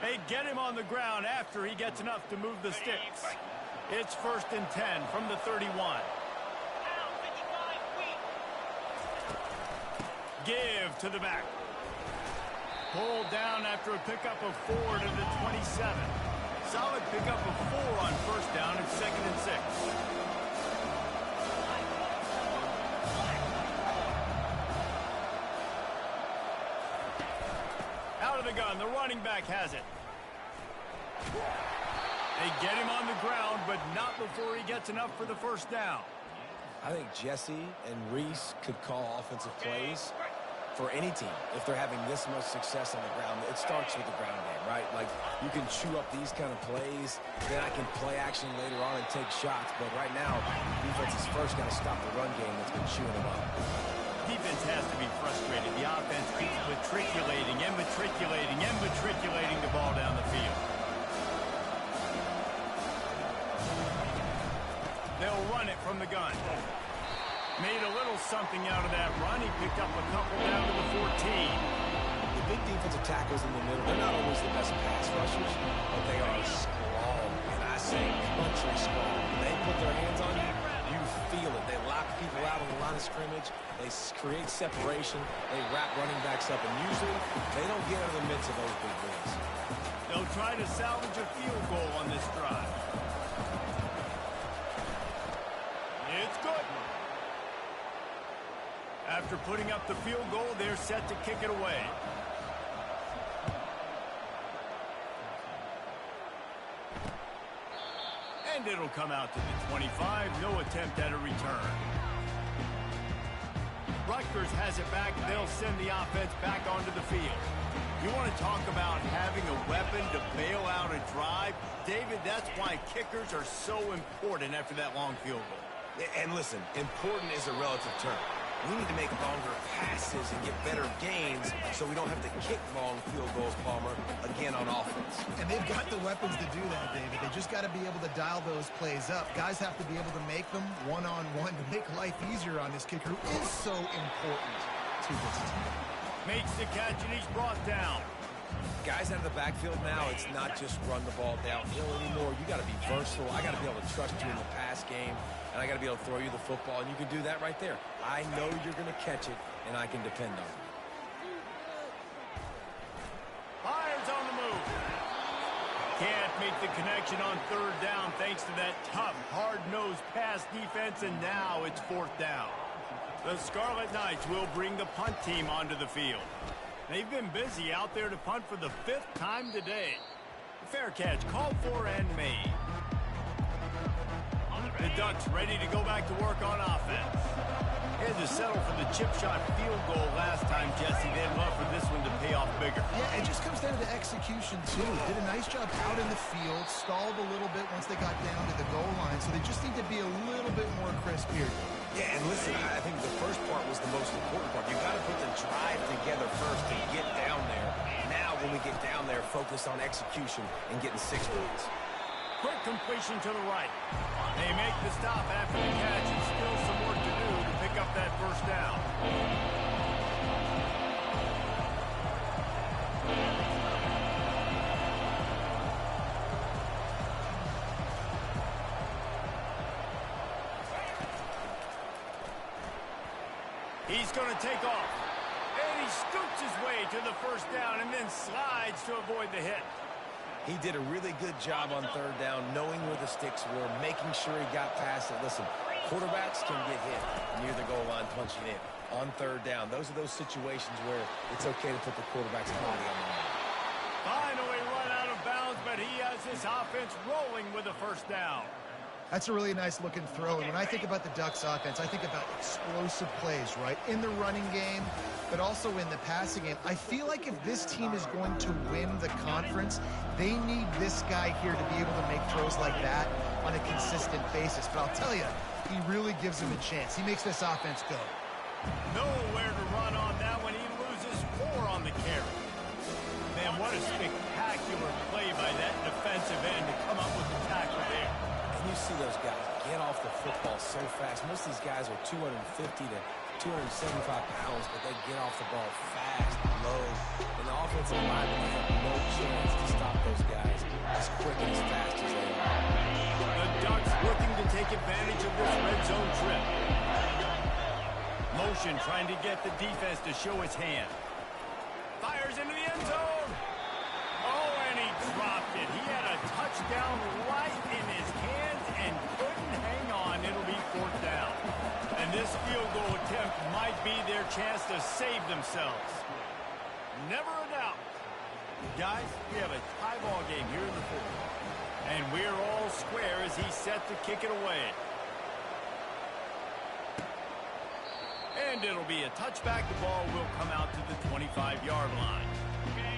[SPEAKER 1] They get him on the ground after he gets enough to move the sticks. It's 1st and 10 from the 31. Give to the back. Pulled down after a pickup of 4 to the 27. Solid pickup of 4 on first down at 2nd and 6. Out of the gun, the running back has it. They get him on the ground, but not before he gets enough for the first down.
[SPEAKER 2] I think Jesse and Reese could call offensive plays for any team if they're having this much success on the ground. It starts with the ground game, right? Like, you can chew up these kind of plays, then I can play action later on and take shots. But right now, defense is first got to stop the run game that's been chewing them up.
[SPEAKER 1] Defense has to be frustrated. The offense keeps matriculating and matriculating and matriculating the ball down the field. They'll run it from the gun. Made a little something out of that run. He picked up a couple down to the 14.
[SPEAKER 2] The big defensive tackles in the middle, they're not always the best pass rushers, but they are strong. And I say country strong. When they put their hands on you, you feel it. They lock people out on the line of scrimmage. They create separation. They wrap running backs up. And usually, they don't get out of the midst of those big wins.
[SPEAKER 1] They'll try to salvage a field goal on this drive. It's good. After putting up the field goal, they're set to kick it away. And it'll come out to the 25. No attempt at a return. Rutgers has it back. They'll send the offense back onto the field. You want to talk about having a weapon to bail out a drive? David, that's why kickers are so important after that long field goal.
[SPEAKER 2] And listen, important is a relative term. We need to make longer passes and get better gains so we don't have to kick long field goals, Palmer, again on offense.
[SPEAKER 3] And they've got the weapons to do that, David. They just got to be able to dial those plays up. Guys have to be able to make them one-on-one to make life easier on this kicker, who is so important to this team.
[SPEAKER 1] Makes the catch, and he's brought down.
[SPEAKER 2] Guys out of the backfield now, it's not just run the ball downhill anymore. You got to be versatile. I got to be able to trust you in the pass game, and I got to be able to throw you the football, and you can do that right there. I know you're going to catch it, and I can depend on it.
[SPEAKER 1] Fires on the move. Can't make the connection on third down thanks to that tough, hard-nosed pass defense, and now it's fourth down. The Scarlet Knights will bring the punt team onto the field. They've been busy out there to punt for the 5th time today. Fair catch called for and made. The Ducks ready to go back to work on offense. Had to settle for the chip shot field goal last time, Jesse. They'd love for this one to pay off bigger.
[SPEAKER 3] Yeah, it just comes down to execution, too. Did a nice job out in the field, stalled a little bit once they got down to the goal line, so they just need to be a little bit more crisp here.
[SPEAKER 2] Yeah, and listen, I think the first part was the most important part. You got to put the drive together first to get down there. Now, when we get down there, focus on execution and getting 6 points.
[SPEAKER 1] Quick completion to the right. They make the stop after the catch, and still some work to do to pick up that first down. He's going to take off. And he scoots his way to the first down and then slides to avoid the hit.
[SPEAKER 2] He did a really good job on third down, knowing where the sticks were, making sure he got past it. Listen, quarterbacks can get hit near the goal line punching in. On third down, those are those situations where it's okay to put the quarterback's body on the line.
[SPEAKER 1] Finally run out of bounds, but he has his offense rolling with a first down.
[SPEAKER 3] That's a really nice looking throw. And when I think about the Ducks offense, I think about explosive plays, right? In the running game, but also in the passing game. I feel like if this team is going to win the conference, they need this guy here to be able to make throws like that on a consistent basis. But I'll tell you, he really gives them a chance. He makes this offense go.
[SPEAKER 1] Nowhere to run on that when he loses 4 on the carry. Man, what a spectacular play by that defensive end to come up with the tackle there.
[SPEAKER 2] And you see those guys get off the football so fast. Most of these guys are 250 to 275 pounds, but they get off the ball fast, low. And the offensive linemen have no chance to stop those guys as quick and as fast as they are.
[SPEAKER 1] The Ducks looking to take advantage of this red zone trip. Motion trying to get the defense to show his hand. Fires into the end zone. Oh, and he dropped it. He had a touchdown right in his hands and couldn't hang on. It'll be fourth down. And this field goal attempt might be their chance to save themselves. Never a doubt. Guys, we have a tie ball game here in the fourth. And we're all square as he's set to kick it away. And it'll be a touchback. The ball will come out to the 25-yard line.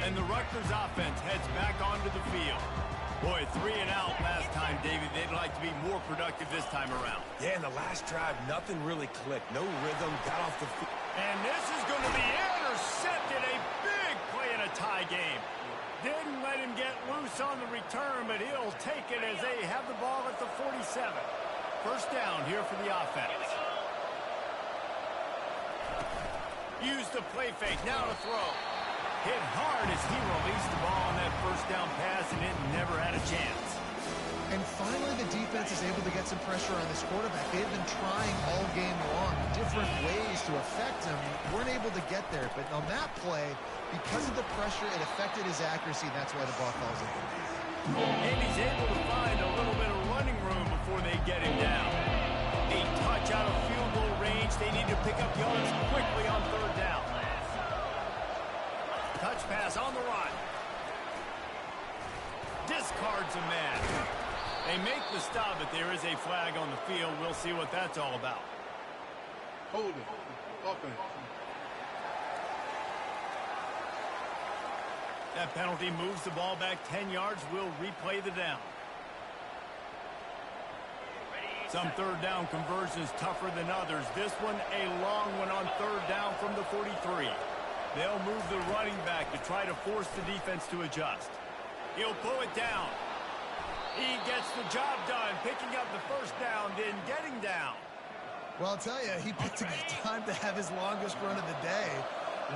[SPEAKER 1] And the Rutgers offense heads back onto the field. Boy, 3 and out last time, David. They'd like to be more productive this time around.
[SPEAKER 2] Yeah, in the last drive, nothing really clicked. No rhythm, got off the field.
[SPEAKER 1] And this is going to be intercepted. A big play in a tie game. Didn't let him get loose on the return, but he'll take it as they have the ball at the 47. First down here for the offense. Use the play fake. Now to throw. Hit hard as he released the ball on that first down pass, and it never had a chance.
[SPEAKER 3] And finally, the defense is able to get some pressure on this quarterback. They've been trying all game long different ways to affect him. Weren't able to get there, but on that play, because of the pressure, it affected his accuracy, and that's why the ball falls in.
[SPEAKER 1] And he's able to find a little bit of running room before they get him down. A touch out of field goal range. They need to pick up yards quickly on third down. Touch pass on the run. Discards a man. They make the stop, but there is a flag on the field. We'll see what that's all about.
[SPEAKER 4] Holding. Offense.
[SPEAKER 1] That penalty moves the ball back 10 yards. We'll replay the down. Some third down conversions tougher than others. This one, a long one on third down from the 43. They'll move the running back to try to force the defense to adjust. He'll pull it down. He gets the job done, picking up the first down, then getting down.
[SPEAKER 3] Well, I'll tell you, he picked a good time to have his longest run of the day.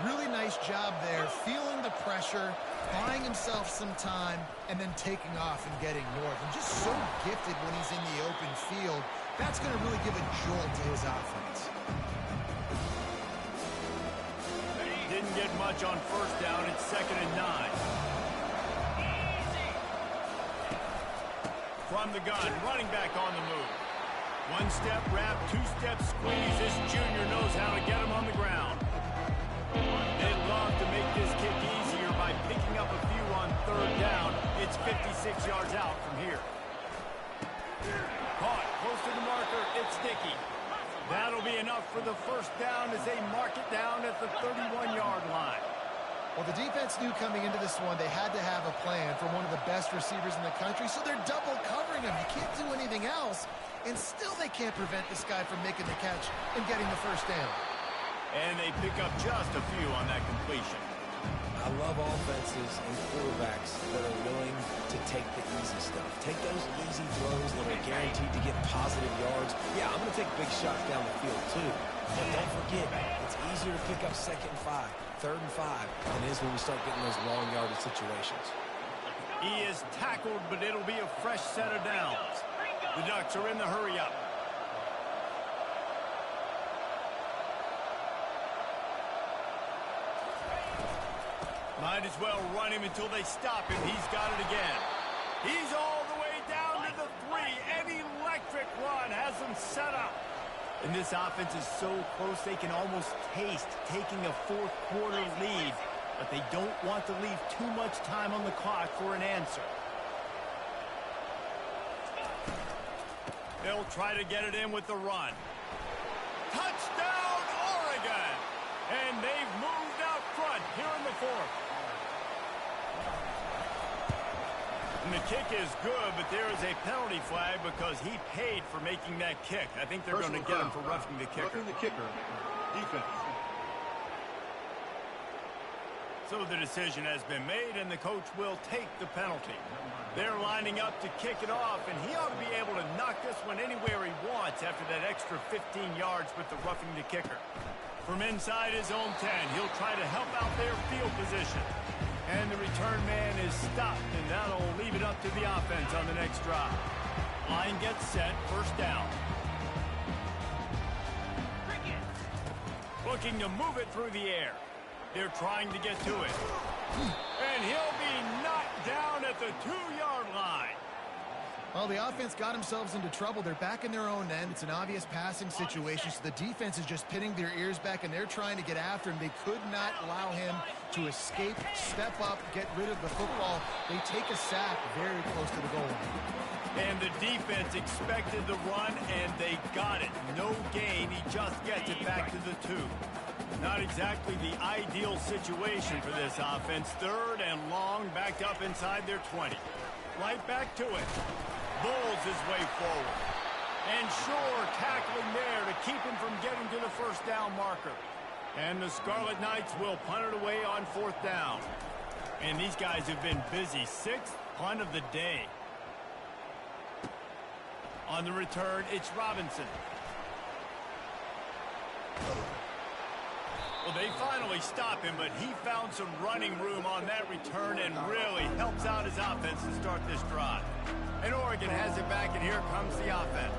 [SPEAKER 3] Really nice job there, feeling the pressure, buying himself some time, and then taking off and getting north. And just so gifted when he's in the open field. That's going to really give a jolt to his offense.
[SPEAKER 1] Didn't get much on first down. It's 2nd and 9. From the gun, running back on the move. One-step wrap, two-step squeeze. This junior knows how to get him on the ground. They'd love to make this kick easier by picking up a few on third down. It's 56 yards out from here. Caught close to the marker. It's Dickey. That'll be enough for the first down as they mark it down at the 31-yard line.
[SPEAKER 3] Well, the defense knew coming into this one they had to have a plan for one of the best receivers in the country, so they're double covering him. You can't do anything else, and still they can't prevent this guy from making the catch and getting the first down.
[SPEAKER 1] And they pick up just a few on that completion.
[SPEAKER 2] I love offenses and quarterbacks that are willing to take the easy stuff. Take those easy throws that are guaranteed to get positive yards. Yeah, I'm going to take big shots down the field too. But don't forget, it's easier to pick up 2nd and 5, 3rd and 5 than it is when we start getting those long yardage situations.
[SPEAKER 1] He is tackled, but it'll be a fresh set of downs. The Ducks are in the hurry-up. Might as well run him until they stop him. He's got it again. He's all the way down to the 3. An electric run has them set up. And this offense is so close they can almost taste taking a fourth-quarter lead. But they don't want to leave too much time on the clock for an answer. They'll try to get it in with the run. Touchdown, Oregon! And they've moved out front here in the 4th. And the kick is good, but there is a penalty flag because he paid for making that kick. I think they're going to get him for roughing the kicker.
[SPEAKER 4] Roughing the kicker. Defense.
[SPEAKER 1] So the decision has been made, and the coach will take the penalty. They're lining up to kick it off, and he ought to be able to knock this one anywhere he wants after that extra 15 yards with the roughing the kicker. From inside his own 10, he'll try to help out their field position. And the return man is stopped, and that'll leave it up to the offense on the next drive. Line gets set, first down. Looking to move it through the air. They're trying to get to it. And he'll be knocked down at the 2-yard line.
[SPEAKER 3] Well, the offense got themselves into trouble. They're back in their own end. It's an obvious passing situation, so the defense is just pinning their ears back, and they're trying to get after him. They could not allow him to escape, step up, get rid of the football. They take a sack very close to the goal line.
[SPEAKER 1] And the defense expected the run, and they got it. No gain. He just gets it back to the 2. Not exactly the ideal situation for this offense. 3rd and long, backed up inside their 20. Right back to it. Bulls his way forward. And Shore tackling there to keep him from getting to the first down marker. And the Scarlet Knights will punt it away on 4th down. And these guys have been busy. 6th punt of the day. On the return, it's Robinson. Well, they finally stop him, but he found some running room on that return and really helps out his offense to start this drive. And Oregon has it back, and here comes the offense.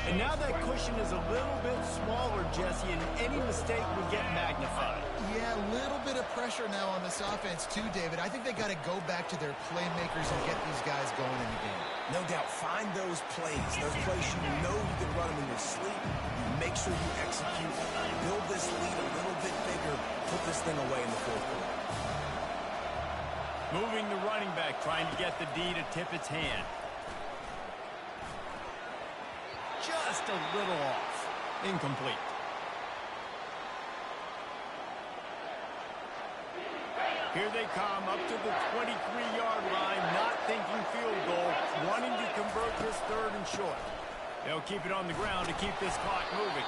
[SPEAKER 1] And now that cushion is a little bit smaller, Jesse, and any mistake would get magnified.
[SPEAKER 3] Yeah, a little bit of pressure now on this offense too, David. I think they got to go back to their playmakers and get these guys going in the game.
[SPEAKER 2] No doubt, find those plays you know you can run them in your sleep. You make sure you execute, build this lead a little bit bigger, put this thing away in the 4th quarter.
[SPEAKER 1] Moving the running back, trying to get the D to tip its hand. Just a little off. Incomplete. Here they come up to the 23-yard line, not thinking field goal, wanting to convert this 3rd and short. They'll keep it on the ground to keep this clock moving.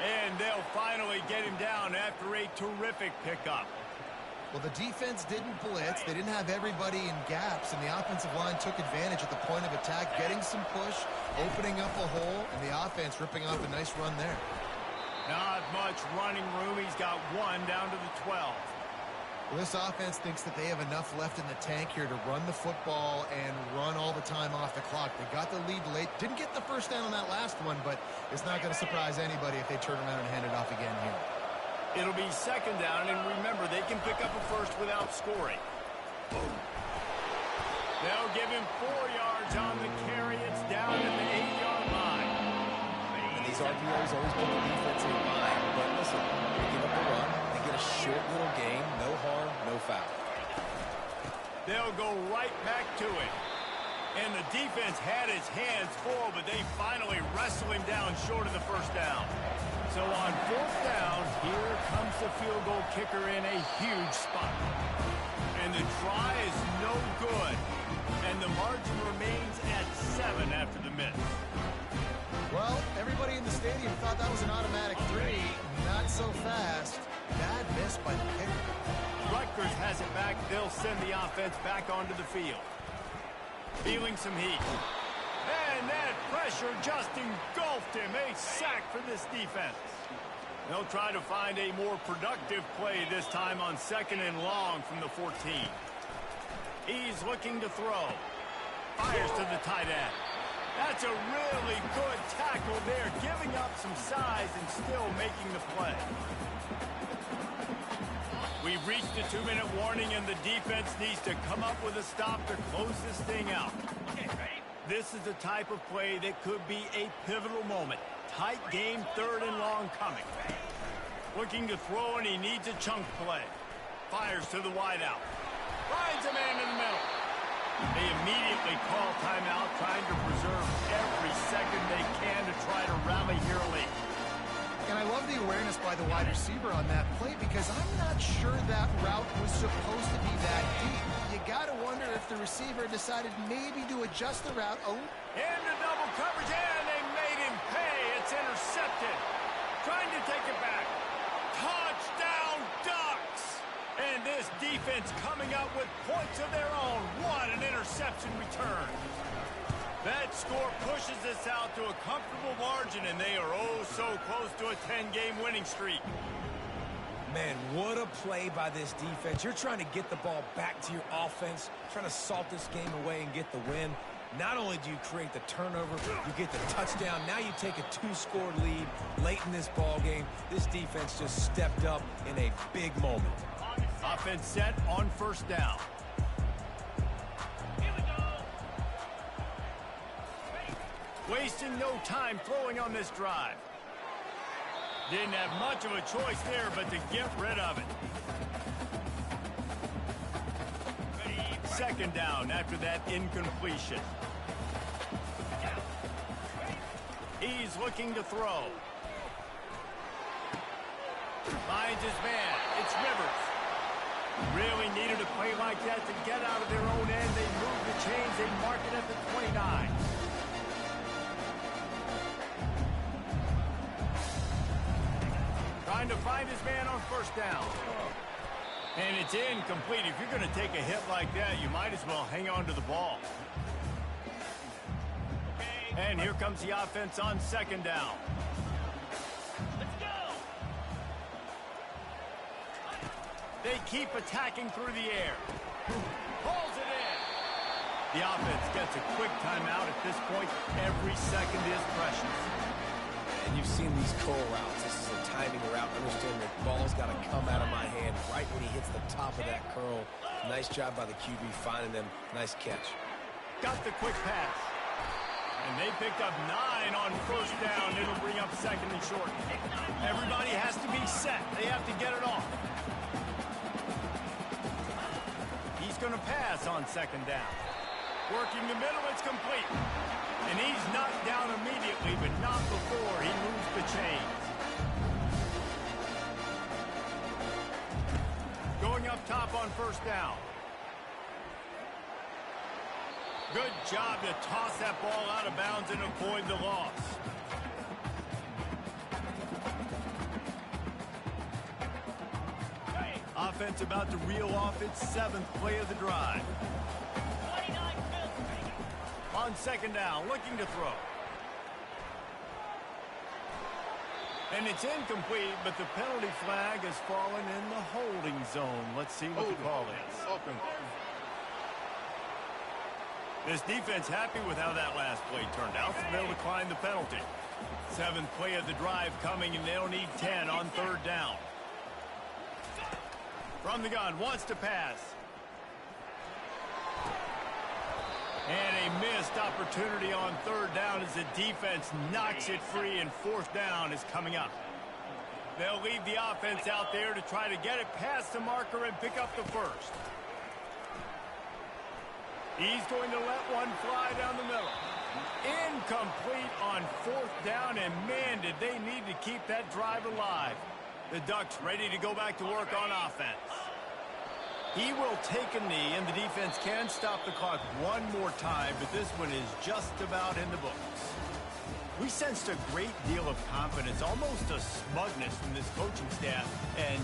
[SPEAKER 1] And they'll finally get him down after a terrific pickup.
[SPEAKER 3] Well, the defense didn't blitz. They didn't have everybody in gaps, and the offensive line took advantage at the point of attack, getting some push, opening up a hole, and the offense ripping off a nice run there.
[SPEAKER 1] Not much running room. He's got one down to the 12.
[SPEAKER 3] Well, this offense thinks that they have enough left in the tank here to run the football and run all the time off the clock. They got the lead late. Didn't get the first down on that last one, but it's not going to surprise anybody if they turn around and hand it off again here.
[SPEAKER 1] It'll be second down, and remember, they can pick up a first without scoring. They'll give him 4 yards on the carry. It's down at the 8-yard line.
[SPEAKER 2] And these RPOs always put the defense in line, but listen, they give up a run, they get a short little gain, no harm, no foul.
[SPEAKER 1] They'll go right back to it. And the defense had his hands full, but they finally wrestle him down short of the first down. So on fourth down, here comes the field goal kicker in a huge spot. And the try is no good. And the margin remains at 7 after the miss.
[SPEAKER 3] Well, everybody in the stadium thought that was an automatic 3. Not so fast. Bad miss by the kicker.
[SPEAKER 1] Rutgers has it back. They'll send the offense back onto the field. Feeling some heat. And that pressure just engulfed him. A sack for this defense. They'll try to find a more productive play this time on 2nd and long from the 14. He's looking to throw. Fires to the tight end. That's a really good tackle there, giving up some size and still making the play. We've reached the 2-minute warning, and the defense needs to come up with a stop to close this thing out. This is the type of play that could be a pivotal moment. Tight game, 3rd and long coming. Looking to throw, and he needs a chunk play. Fires to the wideout. Finds a man in the middle. They immediately call timeout, trying to preserve every second they can to try to rally here late.
[SPEAKER 3] And I love the awareness by the wide receiver on that play because I'm not sure that route was supposed to be that deep. You got to wonder if the receiver decided maybe to adjust the route. Oh.
[SPEAKER 1] Into double coverage, and they made him pay. It's intercepted. Trying to take it back. Touchdown, Ducks! And this defense coming up with points of their own. What an interception return. That score pushes us out to a comfortable margin, and they are oh so close to a 10-game winning streak.
[SPEAKER 2] Man, what a play by this defense. You're trying to get the ball back to your offense, trying to salt this game away and get the win. Not only do you create the turnover, you get the touchdown. Now you take a 2-score lead late in this ball game. This defense just stepped up in a big moment.
[SPEAKER 1] Offense set on 1st down. Wasting no time throwing on this drive. Didn't have much of a choice there but to get rid of it. 2nd down after that incompletion. He's looking to throw. Finds his man. It's Rivers. Really needed a play like that to get out of their own end. They move the chains. They mark it at the 29. Trying to find his man on 1st down. And it's incomplete. If you're going to take a hit like that, you might as well hang on to the ball. And here comes the offense on 2nd down.
[SPEAKER 5] Let's go.
[SPEAKER 1] They keep attacking through the air. Pulls it in. The offense gets a quick timeout at this point. Every second is precious.
[SPEAKER 2] And you've seen these curl routes. This is a timing route. Understand the ball's got to come out of my hand right when he hits the top of that curl. Nice job by the QB finding them. Nice catch.
[SPEAKER 1] Got the quick pass. And they picked up 9 on 1st down. It'll bring up 2nd and short. Everybody has to be set. They have to get it off. He's going to pass on 2nd down. Working the middle, it's complete. And he's knocked down immediately, but not before he moves the chains. Going up top on 1st down. Good job to toss that ball out of bounds and avoid the loss. Offense about to reel off its 7th play of the drive.
[SPEAKER 5] 29
[SPEAKER 1] On second down, looking to throw. And it's incomplete, but the penalty flag has fallen in the holding zone. Let's see what the call is.
[SPEAKER 4] Offense.
[SPEAKER 1] This defense happy with how that last play turned out, so they'll decline the penalty. 7th play of the drive coming, and they'll need 10 on third down. From the gun, wants to pass. And a missed opportunity on third down as the defense knocks it free, and fourth down is coming up. They'll leave the offense out there to try to get it past the marker and pick up the first. He's going to let one fly down the middle. Incomplete on fourth down, and man, did they need to keep that drive alive. The Ducks ready to go back to work on offense. He will take a knee, and the defense can stop the clock one more time, but this one is just about in the books. We sensed a great deal of confidence, almost a smugness from this coaching staff, and